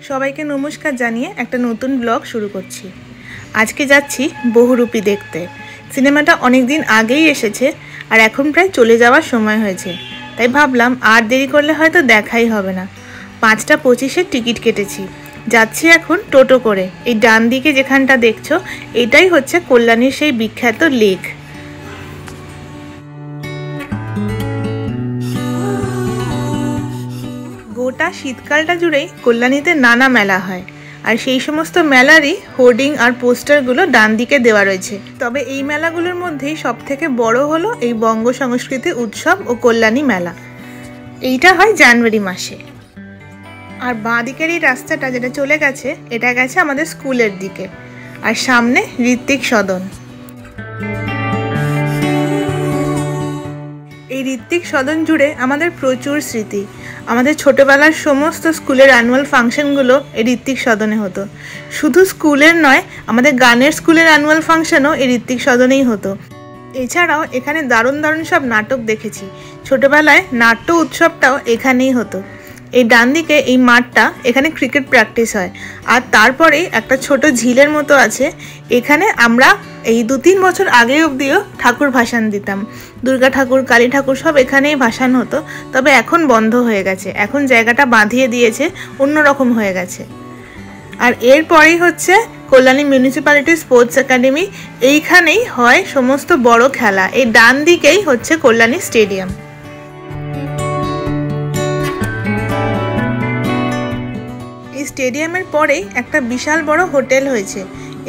সবাইকে নমস্কার জানিয়ে একটা নতুন ব্লগ শুরু করছি। আজকে যাচ্ছি বহুরূপী দেখতে। সিনেমাটা অনেক দিন আগেই এসেছে আর এখন প্রায় চলে যাওয়ার সময় হয়েছে, তাই ভাবলাম আর দেরি করলে হয়তো দেখাই হবে না। 5:25-এর টিকিট কেটেছি, যাচ্ছি এখন টোটো করে। এই ডান দিকে যেখানটা দেখছো এটাই হচ্ছে কল্যাণীর সেই বিখ্যাত লেক। গোটা শীতকালটা জুড়েই কল্যাণীতে নানা মেলা হয়, আর সেই সমস্ত মেলারই হোর্ডিং আর পোস্টারগুলো ডান দিকে দেওয়া রয়েছে। তবে এই মেলাগুলোর মধ্যেই সবথেকে বড় হলো এই বঙ্গ সংস্কৃতি উৎসব ও কল্যাণী মেলা। এইটা হয় জানুয়ারি মাসে। আর বাঁ দিকের এই রাস্তাটা যেটা চলে গেছে, এটা গেছে আমাদের স্কুলের দিকে, আর সামনে ঋত্বিক সদন। এই ঋত্বিক সদন জুড়ে আমাদের প্রচুর স্মৃতি। আমাদের ছোটবেলার সমস্ত স্কুলের অ্যানুয়াল ফাংশনগুলো এই ঋত্বিক সদনে হতো। শুধু স্কুলের নয়, আমাদের গানের স্কুলের অ্যানুয়াল ফাংশনও এই ঋত্বিক সদনেই হতো। এছাড়াও এখানে দারুণ দারুণ সব নাটক দেখেছি। ছোটবেলায় নাট্য উৎসবটাও এখানেই হতো। এই ডান দিকে এই মাঠটা, এখানে ক্রিকেট প্র্যাকটিস হয়। আর তারপরেই একটা ছোট ঝিলের মতো আছে, এখানে আমরা এই 2-3 বছর আগে অবধিও ঠাকুর ভাসান দিতাম। দুর্গা ঠাকুর, কালী ঠাকুর সব এখানেই ভাসান হতো। তবে এখন বন্ধ হয়ে গেছে, এখন জায়গাটা বাঁধিয়ে দিয়েছে, অন্যরকম হয়ে গেছে। আর এরপরেই হচ্ছে কল্যাণী মিউনিসিপ্যালিটি স্পোর্টস একাডেমি। এইখানেই হয় সমস্ত বড় খেলা। এই ডান দিকেই হচ্ছে কল্যাণী স্টেডিয়াম। এই স্টেডিয়ামের পরেই একটা বিশাল বড় হোটেল হয়েছে।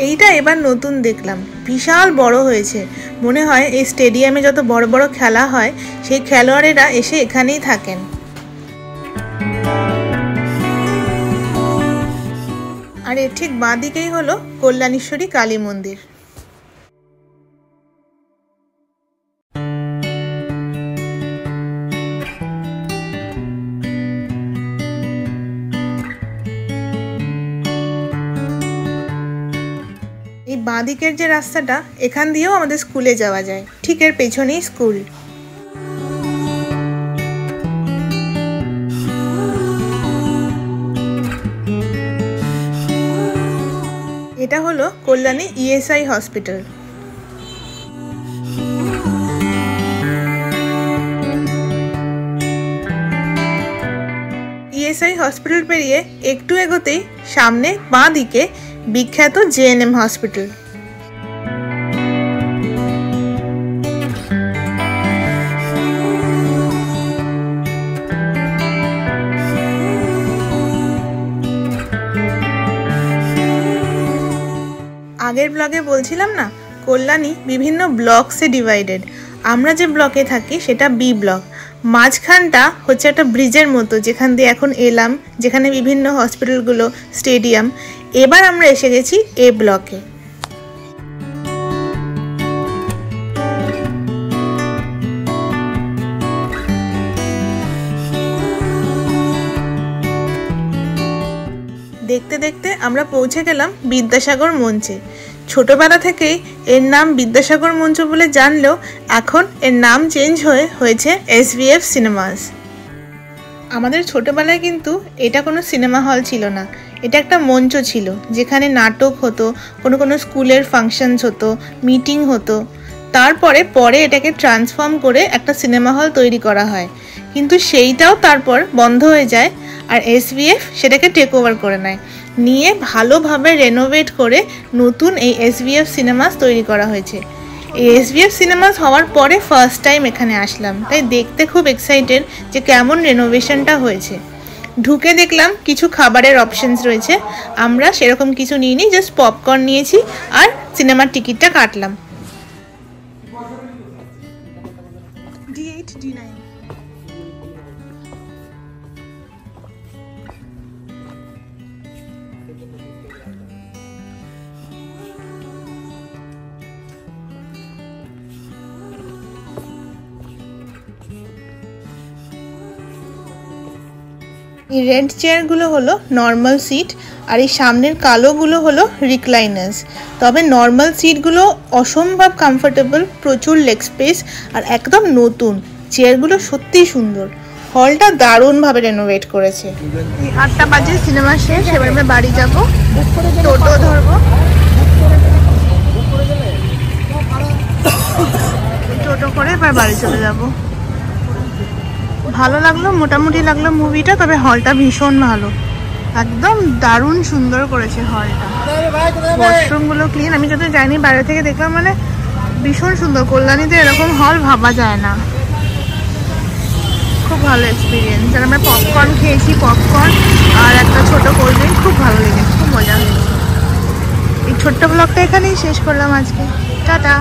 এইটা এবার নতুন দেখলাম, বিশাল বড় হয়েছে। মনে হয় এই স্টেডিয়ামে যত বড় বড় খেলা হয় সেই খেলোয়াড়েরা এসে এখানেই থাকেন। আর এর ঠিক বাঁ দিকেই হলো কল্যাণেশ্বরী কালী মন্দির। এই বাঁ দিকের যে রাস্তাটা, এখান দিয়েও আমাদের স্কুলে যাওয়া যায়। ঠিক এর পেছনেই স্কুল। এটা হলো Kalyani ESI hospital. ESI hospital পেরিয়ে একটু এগোতেই সামনে বাঁ দিকে বিখ্যাত জেএনএম হসপিটাল। আগের ব্লগে বলছিলাম না, কল্যাণী বিভিন্ন ব্লকসে ডিভাইডেড। আমরা যে ব্লকে থাকি সেটা বি ব্লক। মাঝখানটা হচ্ছে একটা ব্রিজের মতো, যেখান দিয়ে এখন এলাম, যেখানে বিভিন্ন হসপিটালগুলো, স্টেডিয়াম। এবার আমরা এসে গেছি এ ব্লকে। দেখতে দেখতে আমরা পৌঁছে গেলাম বিদ্যাসাগর মঞ্চে। ছোটবেলা থেকেই এর নাম বিদ্যাসাগর মঞ্চ বলে জানলেও এখন এর নাম চেঞ্জ হয়েছে এসভিএফ সিনেমাস। আমাদের ছোটবেলায় কিন্তু এটা কোনো সিনেমা হল ছিল না, এটা একটা মঞ্চ ছিল যেখানে নাটক হতো, কোনো স্কুলের ফাংশনস হতো, মিটিং হতো। পরে এটাকে ট্রান্সফর্ম করে একটা সিনেমা হল তৈরি করা হয়, কিন্তু সেইটাও তারপর বন্ধ হয়ে যায়। আর এসভিএফ সেটাকে টেক ওভার করে নেয়, নিয়ে ভালোভাবে রেনোভেট করে নতুন এই এসভিএফ সিনেমাস তৈরি করা হয়েছে। এই এসভিএফ সিনেমাস হওয়ার পরে ফার্স্ট টাইম এখানে আসলাম, তাই দেখতে খুব এক্সাইটেড যে কেমন রেনোভেশনটা হয়েছে। ঢুকে দেখলাম কিছু খাবারের অপশনস রয়েছে। আমরা সেরকম কিছু নিইনি, জাস্ট পপকর্ন নিয়েছি আর সিনেমার টিকিটটা কাটলাম। D8 D9। এই রেড চেয়ারগুলো হলো নর্মাল সিট, আর এই সামনের কালোগুলো হলো রিক্লাইনার্স। তবে নর্মাল সিটগুলো অসম্ভব কমফোর্টেবল, প্রচুর লেগ স্পেস, আর একদম নতুন। চেয়ারগুলো সত্যিই সুন্দর। হলটা দারুণভাবে রেনোভেট করেছে। 8টা বাজে, সিনেমা শেষ, এবার আমরা বাড়ি যাব, টোটো ধরবো, টোটো করে এবার বাড়ি চলে যাব। ভালো লাগলো, মোটামুটি লাগলো মুভিটা, তবে হলটা ভীষণ ভালো, একদম দারুণ সুন্দর করেছে হলটা। ওয়াশরুমগুলো ক্লিন, আমি যত যাইনি বাইরে থেকে দেখলাম, মানে ভীষণ সুন্দর। কল্যাণীতে এরকম হল ভাবা যায় না, খুব ভালো এক্সপিরিয়েন্স। আর আমরা পপকর্ন খেয়েছি, পপকর্ন আর একটা ছোট কোল্ড ড্রিঙ্ক, খুব ভালো লেগেছে, খুব মজা হয়েছে। এই ছোট্ট ব্লগটা এখানেই শেষ করলাম আজকে, টাটা।